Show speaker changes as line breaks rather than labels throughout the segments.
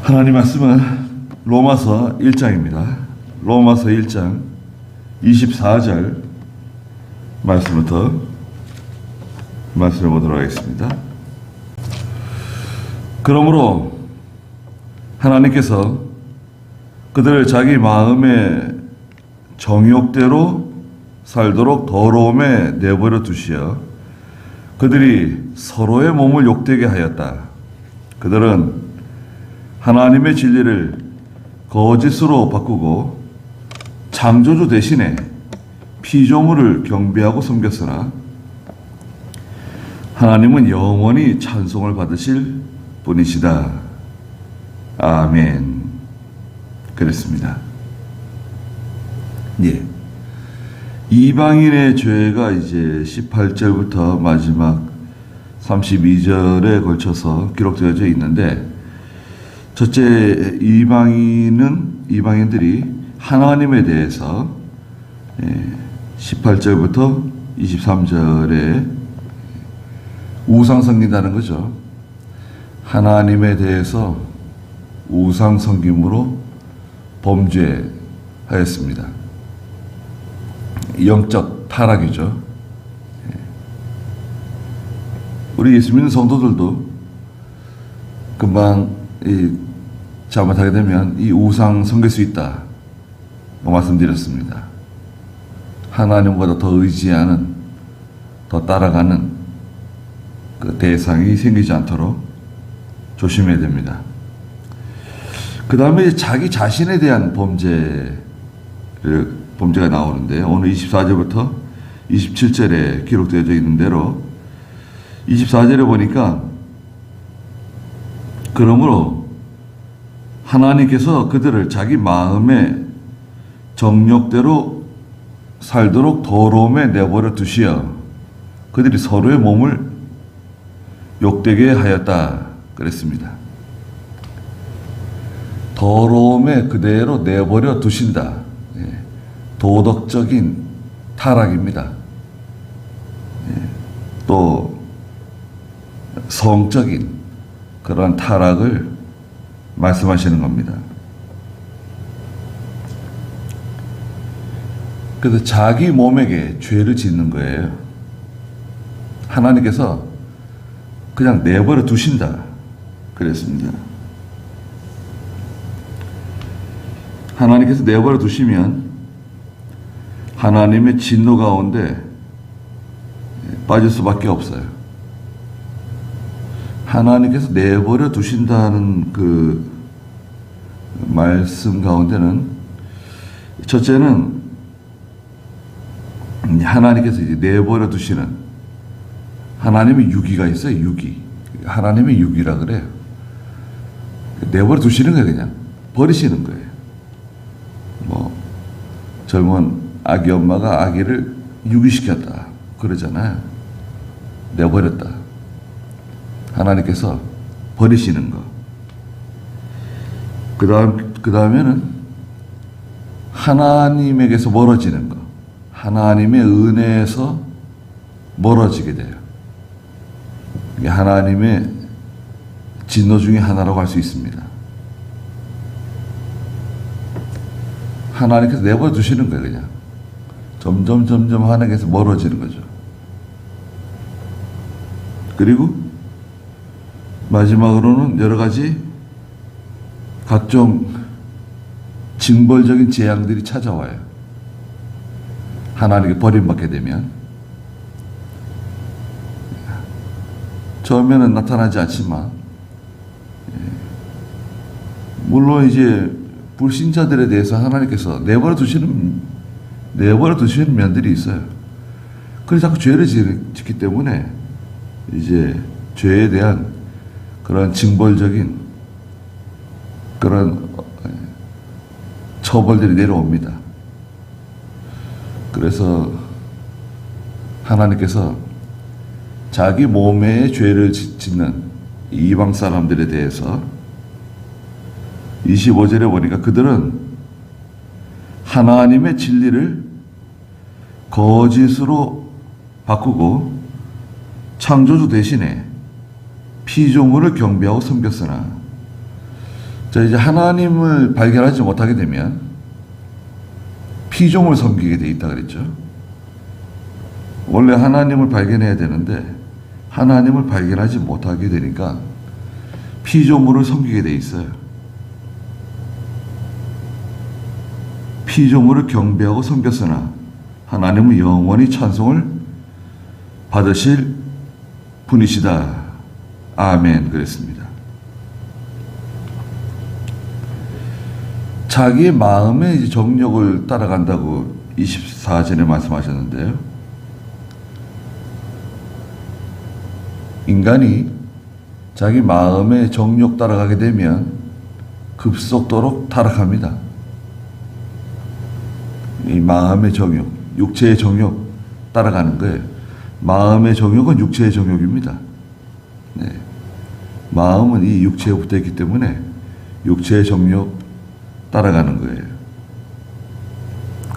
하나님 말씀은 로마서 1장입니다. 로마서 1장 24절 말씀부터 말씀해 보도록 하겠습니다. 그러므로 하나님께서 그들을 자기 마음의 정욕대로 살도록 더러움에 내버려 두시어 그들이 서로의 몸을 욕되게 하였다. 그들은 하나님의 진리를 거짓으로 바꾸고 창조주 대신에 피조물을 경배하고 섬겼으나 하나님은 영원히 찬송을 받으실 분이시다. 아멘. 그랬습니다. 예. 이방인의 죄가 이제 18절부터 마지막 32절에 걸쳐서 기록되어져 있는데, 첫째, 이방인들이 하나님에 대해서 18절부터 23절에 우상 섬긴다는 거죠. 하나님에 대해서 우상 섬김으로 범죄하였습니다. 영적 타락이죠. 우리 예수 믿는 성도들도 금방 잘못하게 되면 이 우상 섬길 수 있다 말씀드렸습니다. 하나님보다 더 의지하는, 더 따라가는 그 대상이 생기지 않도록 조심해야 됩니다. 그 다음에 자기 자신에 대한 범죄가 나오는데, 오늘 24절부터 27절에 기록되어 있는 대로 24절에 보니까, 그러므로 하나님께서 그들을 자기 마음의 정욕대로 살도록 더러움에 내버려 두시어 그들이 서로의 몸을 욕되게 하였다 그랬습니다. 더러움에 그대로 내버려 두신다. 도덕적인 타락입니다. 또 성적인 그러한 타락을 말씀하시는 겁니다. 그래서 자기 몸에게 죄를 짓는 거예요. 하나님께서 그냥 내버려 두신다 그랬습니다. 하나님께서 내버려 두시면 하나님의 진노 가운데 빠질 수밖에 없어요. 하나님께서 내버려 두신다는 그 말씀 가운데는, 첫째는 하나님께서 이제 내버려 두시는 하나님의 유기가 있어요. 유기. 하나님의 유기라 그래요. 내버려 두시는 거예요. 그냥 버리시는 거예요. 젊은 아기 엄마가 아기를 유기시켰다 그러잖아요. 내버렸다. 하나님께서 버리시는 거. 그 다음에는 하나님에게서 멀어지는 거. 하나님의 은혜에서 멀어지게 돼요. 이게 하나님의 진노 중에 하나라고 할 수 있습니다. 하나님께서 내버려 두시는 거예요. 그냥 점점 하나님께서 멀어지는 거죠. 그리고 마지막으로는 여러 가지 각종 징벌적인 재앙들이 찾아와요. 하나님께 버림받게 되면. 처음에는 나타나지 않지만, 물론 이제 불신자들에 대해서 하나님께서 내버려 두시는 면들이 있어요. 그래서 자꾸 죄를 짓기 때문에 이제 죄에 대한 그런 징벌적인 그런 처벌들이 내려옵니다. 그래서 하나님께서 자기 몸에 죄를 짓는 이방 사람들에 대해서 25절에 보니까 그들은 하나님의 진리를 거짓으로 바꾸고 창조주 대신에 피조물을 경배하고 섬겼으나 자, 이제 하나님을 발견하지 못하게 되면 피조물 섬기게 돼 있다 그랬죠. 원래 하나님을 발견해야 되는데 하나님을 발견하지 못하게 되니까 피조물을 섬기게 돼 있어요. 피조물을 경배하고 섬겼으나 하나님은 영원히 찬송을 받으실 분이시다. 아멘. 그랬습니다. 자기의 마음의 이제 정욕을 따라간다고 24절에 말씀하셨는데요. 인간이 자기 마음의 정욕 따라가게 되면 급속도로 타락합니다. 이 마음의 정욕, 육체의 정욕 따라가는 거예요. 마음의 정욕은 육체의 정욕입니다. 네. 마음은 이 육체에 붙어 있기 때문에 육체의 정욕 따라가는 거예요.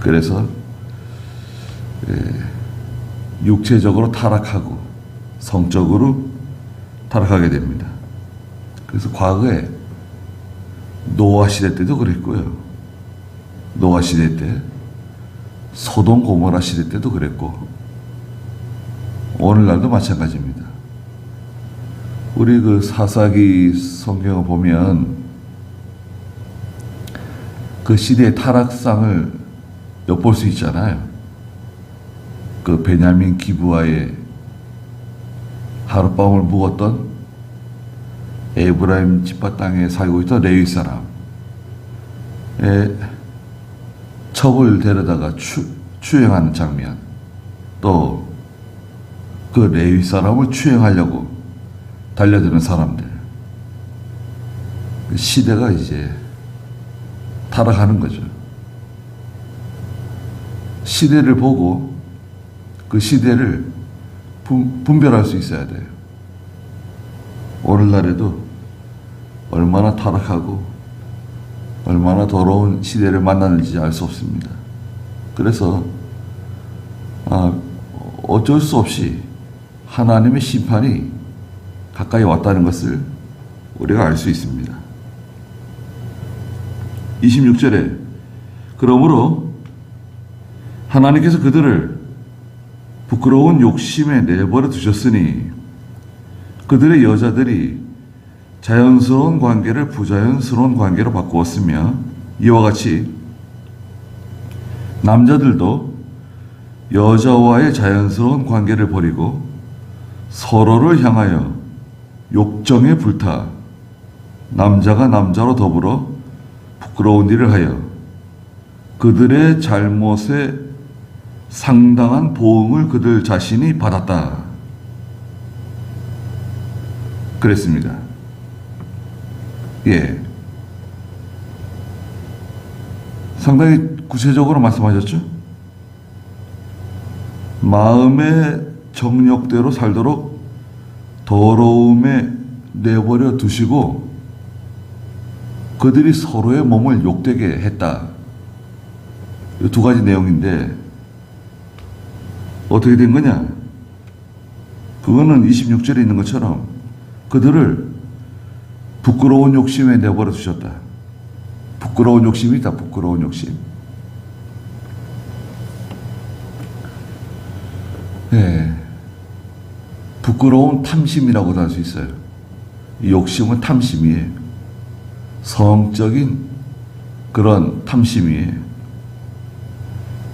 그래서 육체적으로 타락하고 성적으로 타락하게 됩니다. 그래서 과거에 노아 시대 때도 그랬고요. 노아 시대 때, 소돔 고모라 시대 때도 그랬고 오늘날도 마찬가지입니다. 우리 그 사사기 성경을 보면 그 시대의 타락상을 엿볼 수 있잖아요. 그 베냐민 기브아에 하룻밤을 묵었던 에브라임 지파 땅에 살고 있던 레위 사람의 첩을 데려다가 추행하는 장면, 또 그 레위 사람을 추행하려고 달려드는 사람들, 그 시대가 이제 타락하는 거죠. 시대를 보고 그 시대를 분별할 수 있어야 돼요. 오늘날에도 얼마나 타락하고 얼마나 더러운 시대를 만나는지 알 수 없습니다. 그래서 어쩔 수 없이 하나님의 심판이 가까이 왔다는 것을 우리가 알 수 있습니다. 26절에 그러므로 하나님께서 그들을 부끄러운 욕심에 내버려 두셨으니 그들의 여자들이 자연스러운 관계를 부자연스러운 관계로 바꾸었으며 이와 같이 남자들도 여자와의 자연스러운 관계를 버리고 서로를 향하여 욕정에 불타 남자가 남자로 더불어 부끄러운 일을 하여 그들의 잘못에 상당한 보응을 그들 자신이 받았다. 그랬습니다. 예. 상당히 구체적으로 말씀하셨죠? 마음의 정욕대로 살도록 더러움에 내버려 두시고 그들이 서로의 몸을 욕되게 했다. 이 두 가지 내용인데 어떻게 된 거냐? 그거는 26절에 있는 것처럼 그들을 부끄러운 욕심에 내버려 두셨다. 부끄러운 욕심이 있다. 부끄러운 욕심. 네. 부끄러운 탐심이라고도 할 수 있어요. 이 욕심은 탐심이에요. 성적인 그런 탐심이에요.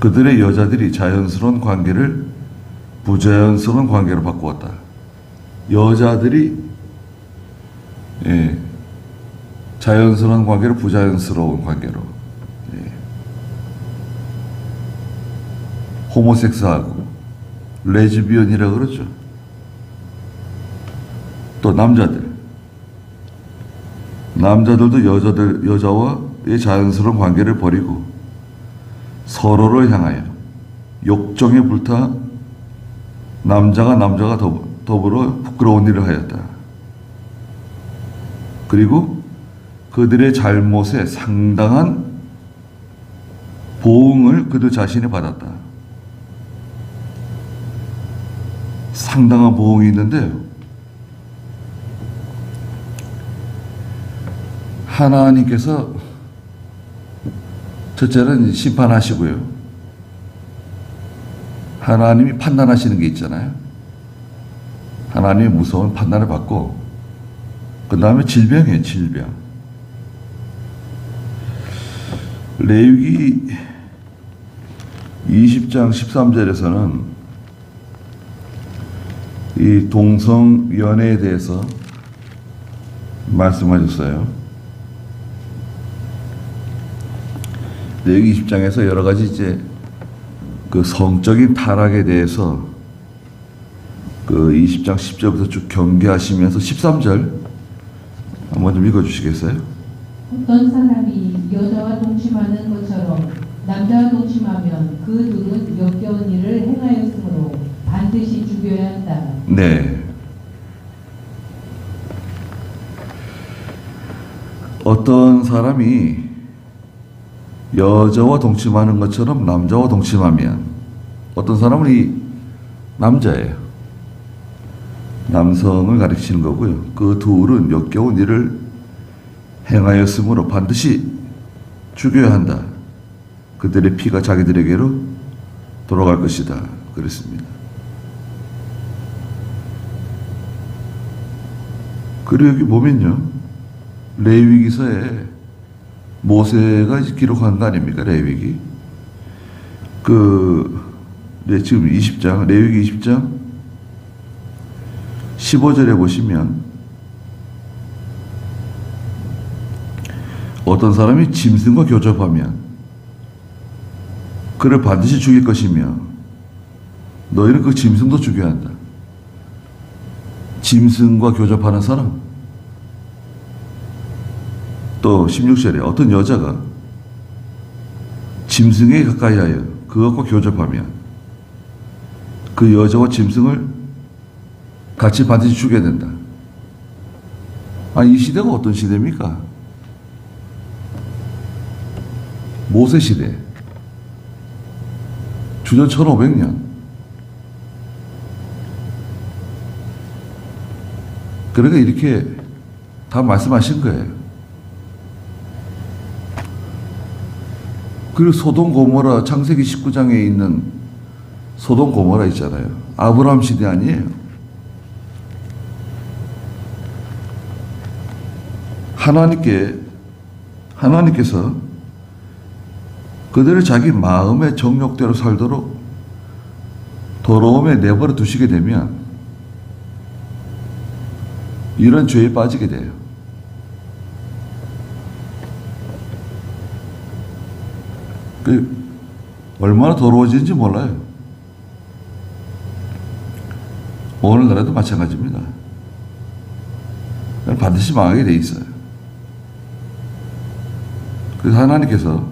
그들의 여자들이 자연스러운 관계를 부자연스러운 관계로 바꾸었다. 여자들이 자연스러운 관계를 부자연스러운 관계로, 호모섹스하고 레즈비언이라고 그러죠. 또 남자들도 여자와의 자연스러운 관계를 버리고 서로를 향하여 욕정에 불타 남자가 더불어 부끄러운 일을 하였다. 그리고 그들의 잘못에 상당한 보응을 그들 자신이 받았다. 상당한 보응이 있는데요. 하나님께서 첫째는 심판하시고요. 하나님이 판단하시는 게 있잖아요. 하나님의 무서운 판단을 받고, 그 다음에 질병이에요, 질병. 레위기 20장 13절에서는 이 동성연애에 대해서 말씀하셨어요. 레위기 20장에서 여러 가지 이제 그 성적인 타락에 대해서 그 20장 10절부터 쭉 경계하시면서 13절 한번 좀 읽어주시겠어요?
어떤 사람이 여자와 동침하는 것처럼 남자와 동침하면 그 둘은 역겨운 일을 행하였으므로 반드시 죽여야 한다.
네. 어떤 사람이 여자와 동침하는 것처럼 남자와 동침하면, 어떤 사람은 이 남자예요. 남성을 가리키는 거고요. 그 둘은 역겨운 일을 행하였으므로 반드시 죽여야 한다. 그들의 피가 자기들에게로 돌아갈 것이다. 그랬습니다. 그리고 여기 보면요, 레위기서에 모세가 기록한 거 아닙니까? 레위기. 지금 20장, 레위기 20장 15절에 보시면 어떤 사람이 짐승과 교접하면 그를 반드시 죽일 것이며 너희는 그 짐승도 죽여야 한다. 짐승과 교접하는 사람. 또 16절에 어떤 여자가 짐승에 가까이 하여 그것과 교접하면 그 여자와 짐승을 같이 반드시 죽여야 된다. 이 시대가 어떤 시대입니까? 모세 시대. 주전 1500년. 그러니까 이렇게 다 말씀하신 거예요. 그리고 소돔 고모라, 창세기 19장에 있는 소돔 고모라 있잖아요. 아브라함 시대 아니에요. 하나님께서 그들을 자기 마음의 정욕대로 살도록 더러움에 내버려 두시게 되면 이런 죄에 빠지게 돼요. 얼마나 더러워지는지 몰라요. 오늘날에도 마찬가지입니다. 반드시 망하게 돼 있어요. 그래서 하나님께서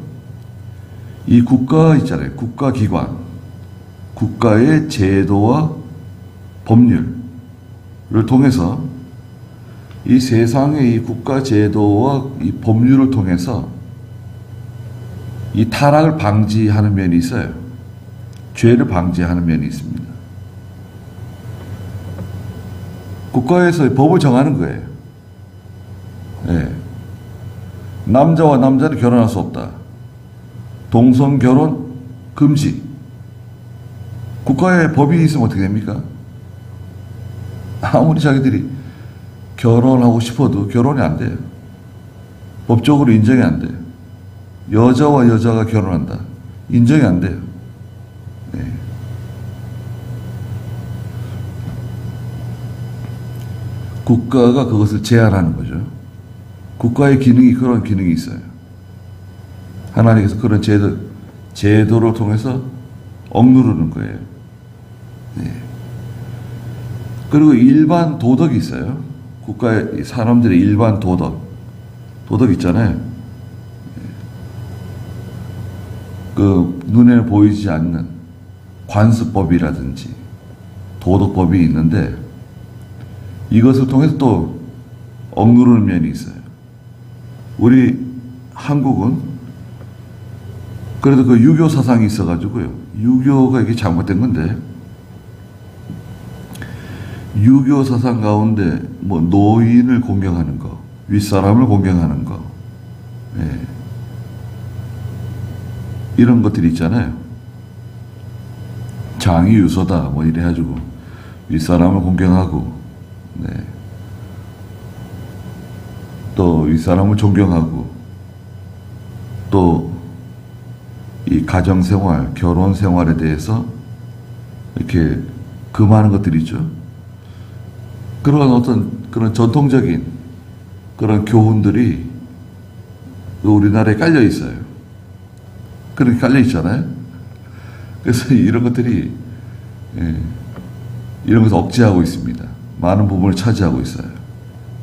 이 국가 있잖아요. 국가기관, 국가의 제도와 법률을 통해서 이 세상의 이 국가 제도와 이 법률을 통해서 이 타락을 방지하는 면이 있어요. 죄를 방지하는 면이 있습니다. 국가에서 법을 정하는 거예요. 네. 남자와 남자는 결혼할 수 없다. 동성 결혼 금지. 국가에 법이 있으면 어떻게 됩니까? 아무리 자기들이 결혼하고 싶어도 결혼이 안 돼요. 법적으로 인정이 안 돼요. 여자와 여자가 결혼한다. 인정이 안 돼요. 네. 국가가 그것을 제한하는 거죠. 국가의 기능이 그런 기능이 있어요. 하나님께서 그런 제도를 통해서 억누르는 거예요. 네. 그리고 일반 도덕이 있어요. 국가의 사람들의 일반 도덕 있잖아요. 그 눈에 보이지 않는 관습법이라든지 도덕법이 있는데 이것을 통해서 또 억누르는 면이 있어요. 우리 한국은 그래도 그 유교 사상이 있어가지고요. 유교가 이게 잘못된 건데 유교 사상 가운데 뭐 노인을 공경하는 거, 윗사람을 공경하는 거, 이런 것들이 있잖아요. 장이 유서다 뭐 이래가지고 윗사람을 공경하고, 네. 또 윗사람을 존경하고, 또 이 가정생활, 결혼생활에 대해서 이렇게 금하는 것들이 있죠. 그런 어떤 그런 전통적인 그런 교훈들이 우리나라에 깔려 있어요. 그렇게 깔려 있잖아요. 그래서 이런 것들이, 이런 것을 억제하고 있습니다. 많은 부분을 차지하고 있어요.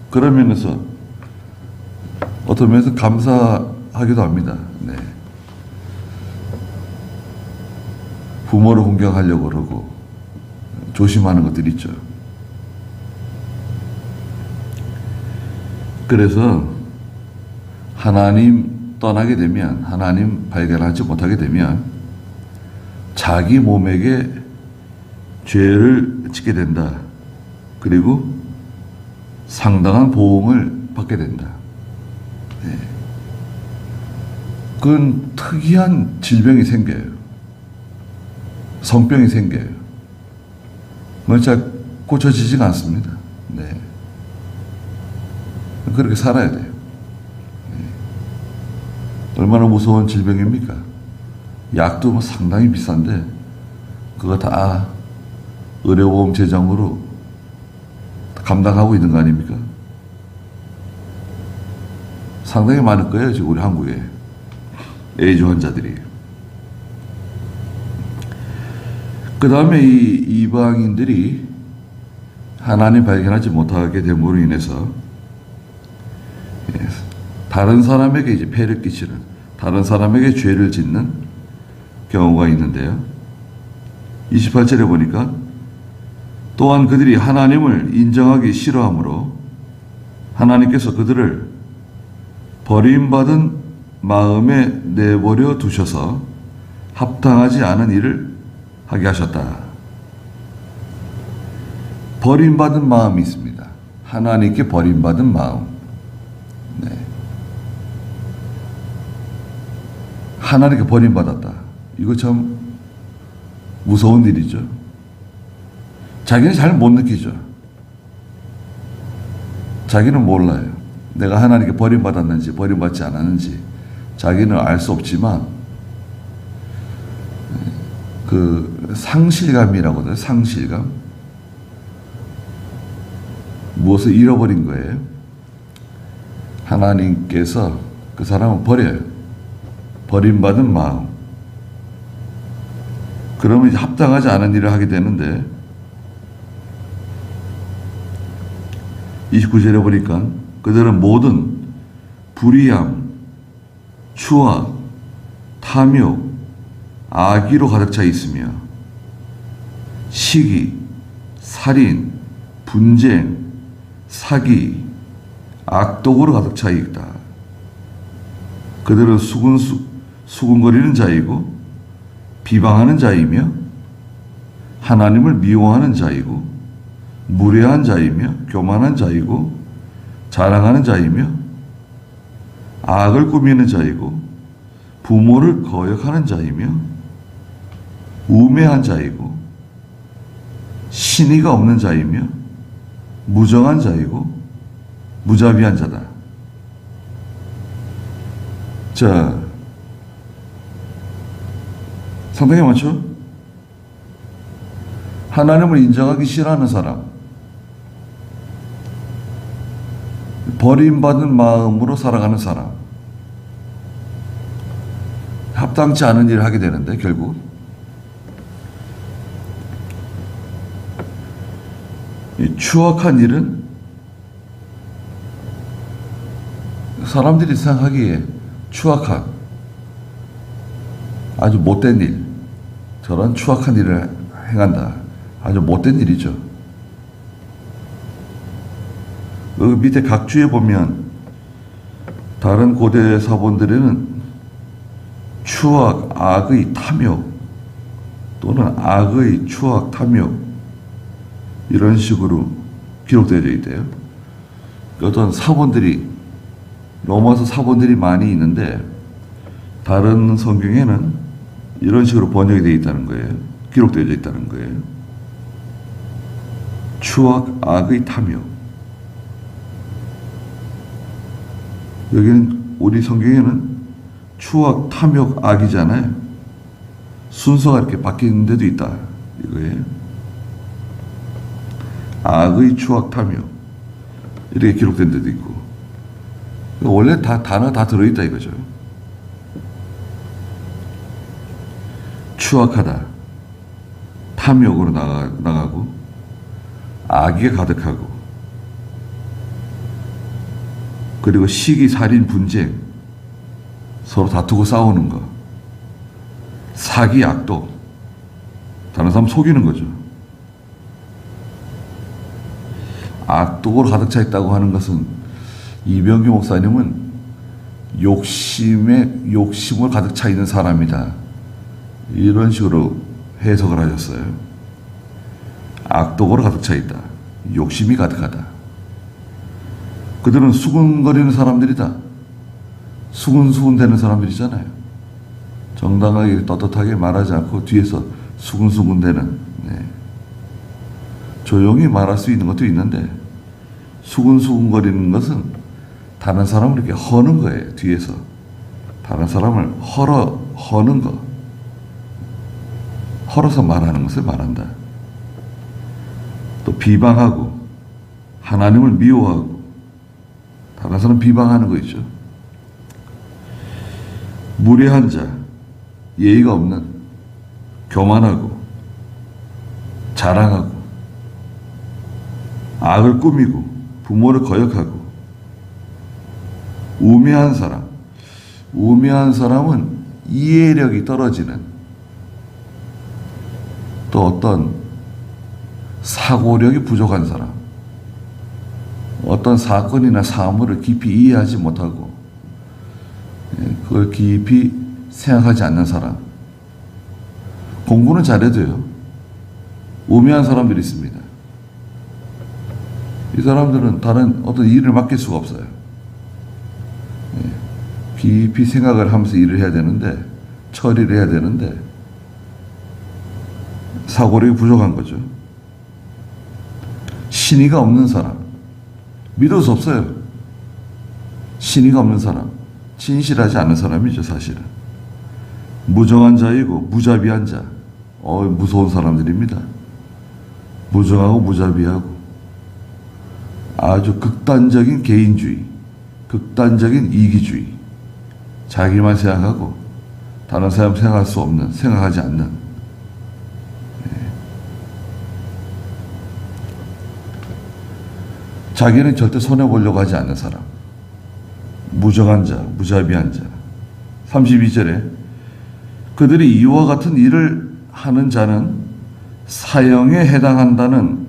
그런 면에서 어떤 면에서 감사하기도 합니다. 네. 부모를 공경하려고 그러고 조심하는 것들이 있죠. 그래서 하나님 떠나게 되면, 하나님 발견하지 못하게 되면 자기 몸에게 죄를 짓게 된다. 그리고 상당한 보응을 받게 된다. 네. 그건 특이한 질병이 생겨요. 성병이 생겨요. 그건 잘 고쳐지지가 않습니다. 네. 그렇게 살아야 돼요. 네. 얼마나 무서운 질병입니까? 약도 뭐 상당히 비싼데 그거 다 의료보험 재정으로 감당하고 있는 거 아닙니까? 상당히 많을 거예요, 지금 우리 한국에 에이즈 환자들이. 그 다음에 이 이방인들이 하나님 발견하지 못하게 됨으로 인해서 다른 사람에게 이제 폐를 끼치는, 다른 사람에게 죄를 짓는 경우가 있는데요. 28절에 보니까 또한 그들이 하나님을 인정하기 싫어하므로 하나님께서 그들을 버림받은 마음에 내버려 두셔서 합당하지 않은 일을 하게 하셨다. 버림받은 마음이 있습니다. 하나님께 버림받은 마음. 네. 하나님께 버림받았다. 이거 참 무서운 일이죠. 자기는 잘 못 느끼죠. 자기는 몰라요. 내가 하나님께 버림받았는지 버림받지 않았는지 자기는 알 수 없지만 그 상실감이라고 하죠. 상실감. 무엇을 잃어버린 거예요. 하나님께서 그 사람을 버려요. 버림받은 마음. 그러면 이제 합당하지 않은 일을 하게 되는데 29절에 보니까 그들은 모든 불의함, 추악, 탐욕, 악의로 가득 차 있으며 시기, 살인, 분쟁, 사기, 악독으로 가득 차 있다. 그들은 수군거리는 자이고 비방하는 자이며 하나님을 미워하는 자이고 무례한 자이며 교만한 자이고 자랑하는 자이며 악을 꾸미는 자이고 부모를 거역하는 자이며 우매한 자이고 신의가 없는 자이며 무정한 자이고 무자비한 자다. 자, 상당히 많죠? 하나님을 인정하기 싫어하는 사람, 버림받은 마음으로 살아가는 사람, 합당치 않은 일을 하게 되는데 결국 이 추악한 일은 사람들이 생각하기에 추악한 아주 못된 일, 저런 추악한 일을 행한다. 아주 못된 일이죠. 여기 밑에 각주에 보면 다른 고대 사본들에는 추악, 악의 탐욕 또는 악의 추악, 탐욕 이런 식으로 기록되어 있대요. 어떤 사본들이 로마서 사본들이 많이 있는데 다른 성경에는 이런 식으로 번역이 되어 있다는 거예요. 기록되어 있다는 거예요. 추악, 악의 탐욕. 여기는 우리 성경에는 추악, 탐욕, 악이잖아요. 순서가 이렇게 바뀌는 데도 있다. 이거예요. 악의 추악, 탐욕. 이렇게 기록된 데도 있고. 원래 단어 다 들어있다 이거죠. 추악하다. 탐욕으로 나가고, 악에 가득하고, 그리고 시기, 살인, 분쟁, 서로 다투고 싸우는 거, 사기, 악독, 다른 사람 속이는 거죠. 악독으로 가득 차 있다고 하는 것은 이병규 목사님은 욕심을 가득 차 있는 사람이다. 이런 식으로 해석을 하셨어요. 악독으로 가득 차 있다. 욕심이 가득하다. 그들은 수군거리는 사람들이다. 수군수군 되는 사람들이잖아요. 정당하게 떳떳하게 말하지 않고 뒤에서 수군수군 되는, 네. 조용히 말할 수 있는 것도 있는데 수군수군거리는 것은 다른 사람을 이렇게 허는 거예요. 뒤에서 다른 사람을 허는 거, 헐어서 말하는 것을 말한다. 또 비방하고 하나님을 미워하고 다른 사람 비방하는 거 있죠. 무례한 자, 예의가 없는, 교만하고 자랑하고 악을 꾸미고 부모를 거역하고 우매한 사람. 우매한 사람은 이해력이 떨어지는, 또 어떤 사고력이 부족한 사람, 어떤 사건이나 사물을 깊이 이해하지 못하고 그걸 깊이 생각하지 않는 사람. 공부는 잘해도요, 우매한 사람들이 있습니다. 이 사람들은 다른 어떤 일을 맡길 수가 없어요. 깊이 생각을 하면서 일을 해야 되는데, 처리를 해야 되는데 사고력이 부족한 거죠. 신의가 없는 사람, 믿을 수 없어요. 신의가 없는 사람, 진실하지 않은 사람이죠, 사실은. 무정한 자이고 무자비한 자, 무서운 사람들입니다. 무정하고 무자비하고 아주 극단적인 개인주의, 극단적인 이기주의, 자기만 생각하고 다른 사람 생각할 수 없는, 생각하지 않는, 자기는 절대 손해보려고 하지 않는 사람, 무정한 자, 무자비한 자. 32절에 그들이 이와 같은 일을 하는 자는 사형에 해당한다는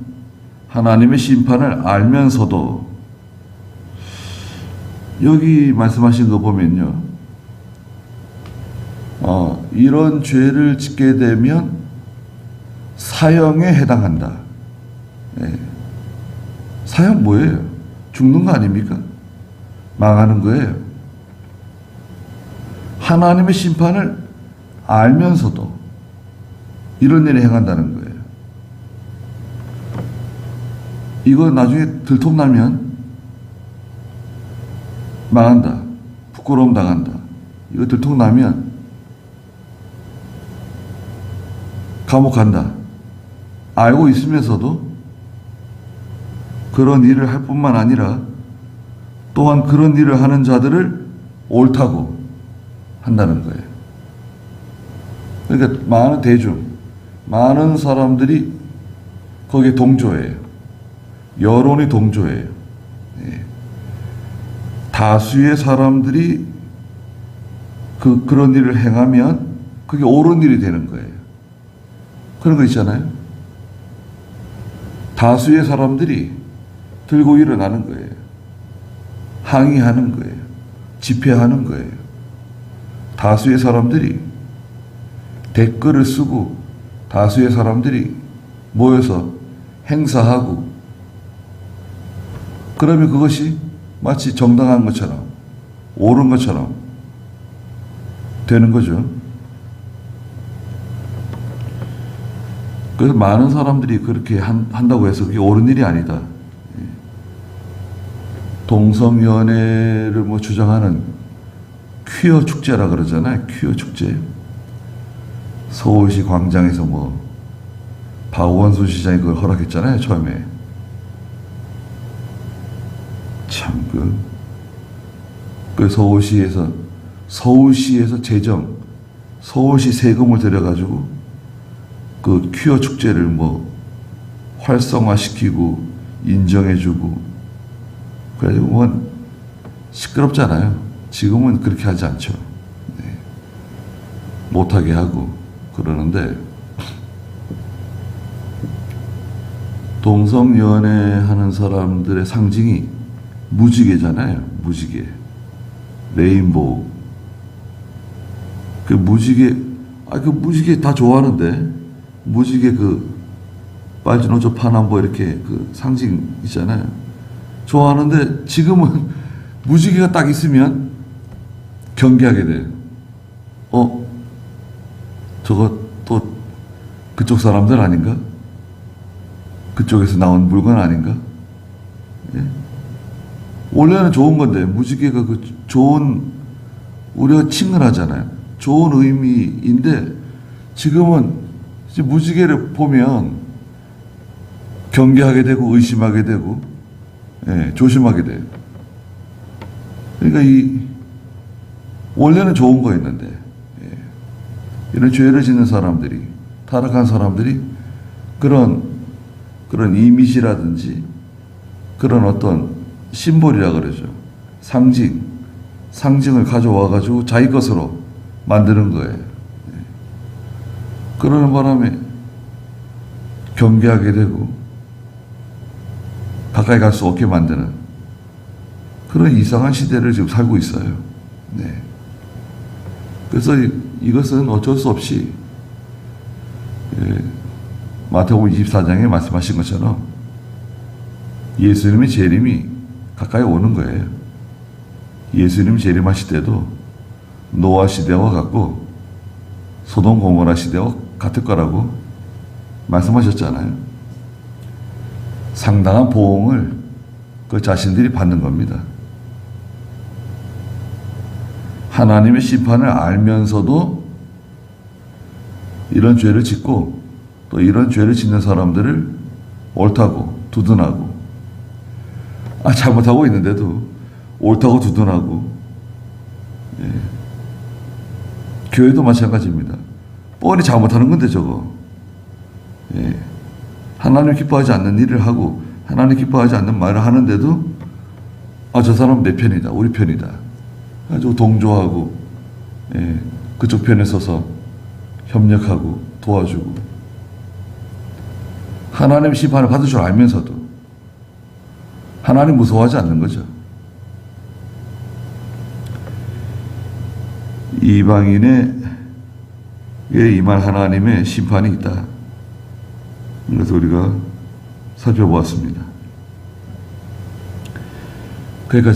하나님의 심판을 알면서도, 여기 말씀하신 거 보면요, 이런 죄를 짓게 되면 사형에 해당한다. 네. 사형 뭐예요? 죽는 거 아닙니까? 망하는 거예요. 하나님의 심판을 알면서도 이런 일을 행한다는 거예요. 이거 나중에 들통나면 망한다. 부끄러움 당한다. 이거 들통나면 감옥 간다. 알고 있으면서도 그런 일을 할 뿐만 아니라 또한 그런 일을 하는 자들을 옳다고 한다는 거예요. 그러니까 많은 대중, 많은 사람들이 거기에 동조해요. 여론이 동조해요. 네. 다수의 사람들이 그런 일을 행하면 그게 옳은 일이 되는 거예요. 그런 거 있잖아요. 다수의 사람들이 들고 일어나는 거예요. 항의하는 거예요. 집회하는 거예요. 다수의 사람들이 댓글을 쓰고 다수의 사람들이 모여서 행사하고, 그러면 그것이 마치 정당한 것처럼 옳은 것처럼 되는 거죠. 그래서 많은 사람들이 그렇게 한다고 해서 그게 옳은 일이 아니다. 동성연애를 뭐 주장하는 퀴어 축제라 그러잖아요. 퀴어 축제. 서울시 광장에서 뭐 박원순 시장이 그걸 허락했잖아요. 처음에. 참 그 서울시에서 서울시 세금을 들여가지고 그 퀴어 축제를 뭐 활성화시키고 인정해주고 그래가지고 뭐 시끄럽잖아요. 지금은 그렇게 하지 않죠. 네. 못하게 하고 그러는데 동성연애하는 사람들의 상징이 무지개잖아요. 무지개. 레인보우. 그 무지개 다 좋아하는데 무지개 빨주 노초 파남보 이렇게 그 상징 있잖아요. 좋아하는데 지금은 무지개가 딱 있으면 경계하게 돼요. 저거 또 그쪽 사람들 아닌가? 그쪽에서 나온 물건 아닌가? 예? 원래는 좋은 건데 무지개가 우리가 친근하잖아요. 좋은 의미인데 지금은 이제 무지개를 보면 경계하게 되고 의심하게 되고 조심하게 돼요. 그러니까 원래는 좋은 거였는데 이런 죄를 짓는 사람들이 타락한 사람들이 그런 이미지라든지 그런 어떤 심볼이라 그러죠. 상징을 가져와 가지고 자기 것으로 만드는 거예요. 그러는 바람에 경계하게 되고 가까이 갈 수 없게 만드는 그런 이상한 시대를 지금 살고 있어요. 네. 그래서 이것은 어쩔 수 없이 마태복음 24장에 말씀하신 것처럼 예수님의 재림이 가까이 오는 거예요. 예수님 재림하실 때도 노아 시대와 같고 소돔 고모라 시대와 같을 거라고 말씀하셨잖아요. 상당한 보응을 그 자신들이 받는 겁니다. 하나님의 심판을 알면서도 이런 죄를 짓고 또 이런 죄를 짓는 사람들을 옳다고 두둔하고 잘못하고 있는데도 옳다고 두둔하고 교회도 마찬가지입니다. 뻔히 잘못하는 건데 저거 하나님 기뻐하지 않는 일을 하고 하나님 기뻐하지 않는 말을 하는데도 저 사람 내 편이다 우리 편이다 아주 동조하고 그쪽 편에 서서 협력하고 도와주고 하나님 심판을 받을 줄 알면서도 하나님 무서워하지 않는 거죠. 이방인에 임할 하나님의 심판이 있다. 그래서 우리가 살펴보았습니다. 그러니까